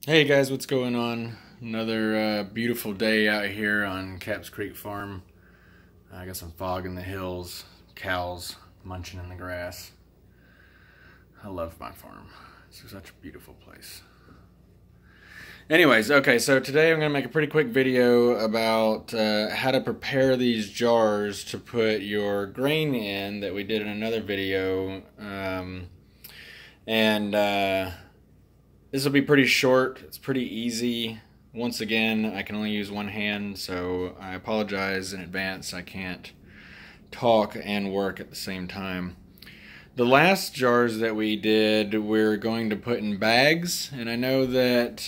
Hey guys, what's going on? Another beautiful day out here on Caps Creek Farm. I got some fog in the hills, cows munching in the grass. I love my farm. It's such a beautiful place. Anyways, okay, so today I'm going to make a pretty quick video about how to prepare these jars to put your grain in that we did in another video. This will be pretty short. It's pretty easy. Once again, I can only use one hand, so I apologize in advance. I can't talk and work at the same time. The last jars that we did, we're going to put in bags, and I know that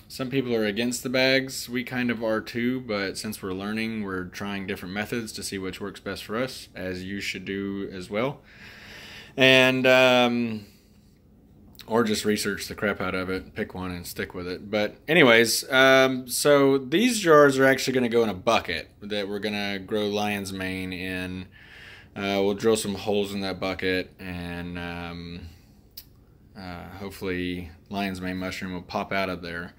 some people are against the bags. We kind of are too, but since we're learning, we're trying different methods to see which works best for us, as you should do as well. And or just research the crap out of it, pick one and stick with it. But anyways, so these jars are actually going to go in a bucket that we're going to grow lion's mane in. We'll drill some holes in that bucket, and hopefully lion's mane mushroom will pop out of there.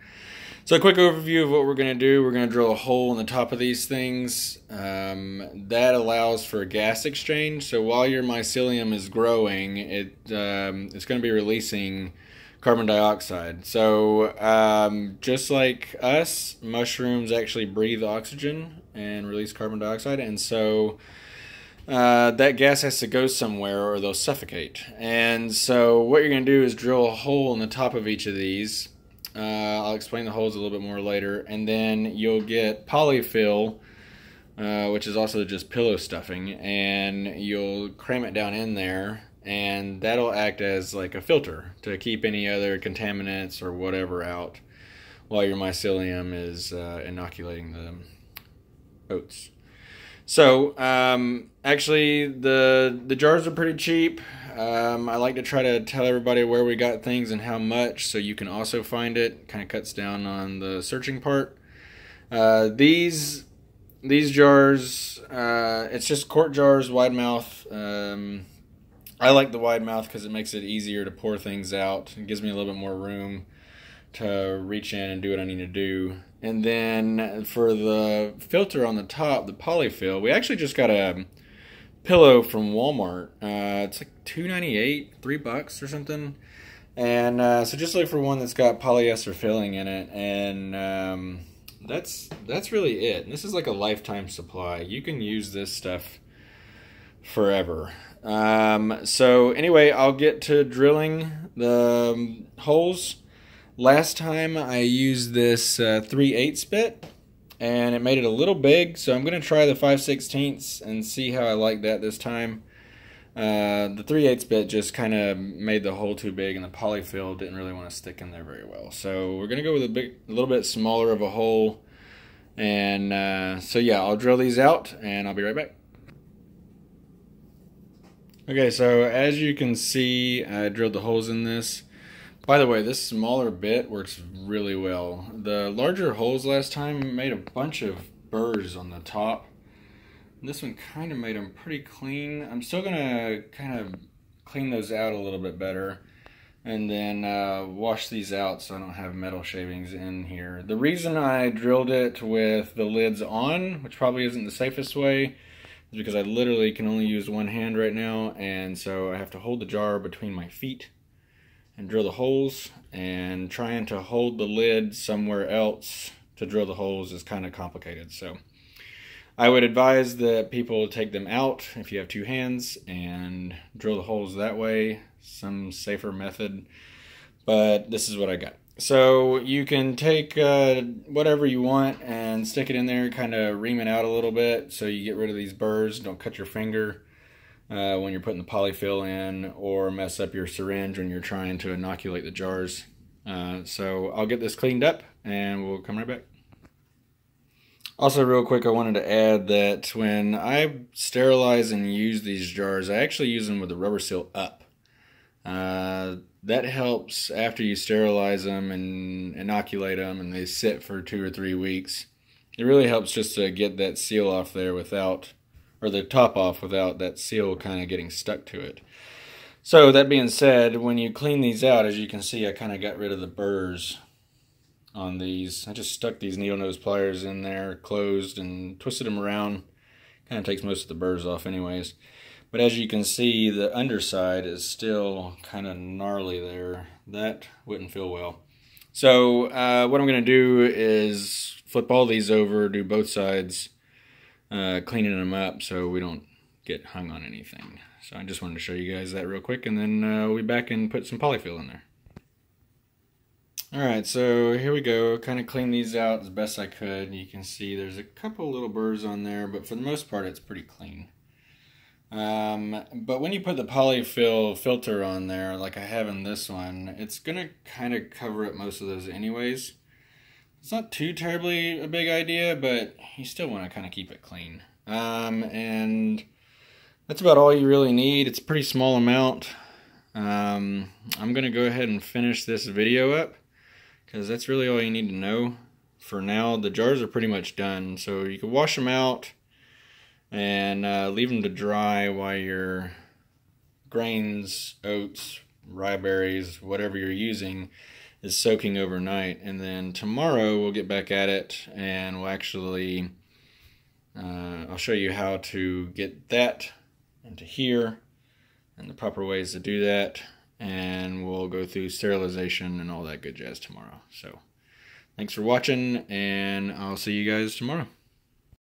So a quick overview of what we're going to do. We're going to drill a hole in the top of these things. That allows for gas exchange. So while your mycelium is growing, it's going to be releasing carbon dioxide. So just like us, mushrooms actually breathe oxygen and release carbon dioxide. And so that gas has to go somewhere or they'll suffocate. And so what you're going to do is drill a hole in the top of each of these. I'll explain the holes a little bit more later, and then you'll get polyfill, which is also just pillow stuffing, and you'll cram it down in there, and that'll act as like a filter to keep any other contaminants or whatever out while your mycelium is inoculating the oats. So actually the jars are pretty cheap. I like to try to tell everybody where we got things and how much, so you can also find it. Kind of cuts down on the searching part. These jars, it's just quart jars, wide mouth. I like the wide mouth because it makes it easier to pour things out. It gives me a little bit more room to reach in and do what I need to do. And then for the filter on the top, the polyfill, we actually just got a pillow from Walmart. It's like $2.98, $3 or something. And so just look for one that's got polyester filling in it, and that's really it. And this is like a lifetime supply. You can use this stuff forever. So anyway, I'll get to drilling the holes. Last time I used this 3/8 bit, and it made it a little big, so I'm going to try the 5/16 and see how I like that this time. The 3/8 bit just kind of made the hole too big, and the polyfill didn't really want to stick in there very well. So we're going to go with a little bit smaller of a hole, and so yeah, I'll drill these out, and I'll be right back. Okay, so as you can see, I drilled the holes in this. By the way, this smaller bit works really well. The larger holes last time made a bunch of burrs on the top. This one kind of made them pretty clean. I'm still going to kind of clean those out a little bit better, and then wash these out so I don't have metal shavings in here. The reason I drilled it with the lids on, which probably isn't the safest way, is because I literally can only use one hand right now, and so I have to hold the jar between my feet and drill the holes, and trying to hold the lid somewhere else to drill the holes is kind of complicated. So I would advise that people take them out if you have two hands and drill the holes that way. Some safer method, but this is what I got. So you can take whatever you want and stick it in there, kind of ream it out a little bit so you get rid of these burrs. Don't cut your finger when you're putting the polyfill in, or mess up your syringe when you're trying to inoculate the jars. So I'll get this cleaned up and we'll come right back. Also real quick, I wanted to add that when I sterilize and use these jars, I actually use them with the rubber seal up. That helps after you sterilize them and inoculate them and they sit for 2 or 3 weeks. It really helps just to get that seal off there without, or the top off without that seal kind of getting stuck to it. So that being said, when you clean these out, as you can see, I kind of got rid of the burrs on these. I just stuck these needle nose pliers in there, closed, and twisted them around. Kind of takes most of the burrs off anyways. But as you can see, the underside is still kind of gnarly there. That wouldn't feel well. So what I'm going to do is flip all these over, do both sides, cleaning them up so we don't get hung on anything. So I just wanted to show you guys that real quick, and then we'll be back and put some polyfill in there. Alright, so here we go. Kind of clean these out as best I could. You can see there's a couple little burrs on there, but for the most part it's pretty clean. But when you put the polyfill filter on there, like I have in this one, it's going to kind of cover up most of those anyways. It's not too terribly a big idea, but you still want to kind of keep it clean. And that's about all you really need. It's a pretty small amount. I'm going to go ahead and finish this video up, because that's really all you need to know. For now, the jars are pretty much done, so you can wash them out and leave them to dry while your grains, oats, rye berries, whatever you're using is soaking overnight. And then tomorrow we'll get back at it, and we'll actually I'll show you how to get that into here and the proper ways to do that, and we'll go through sterilization and all that good jazz tomorrow. So thanks for watching, and I'll see you guys tomorrow.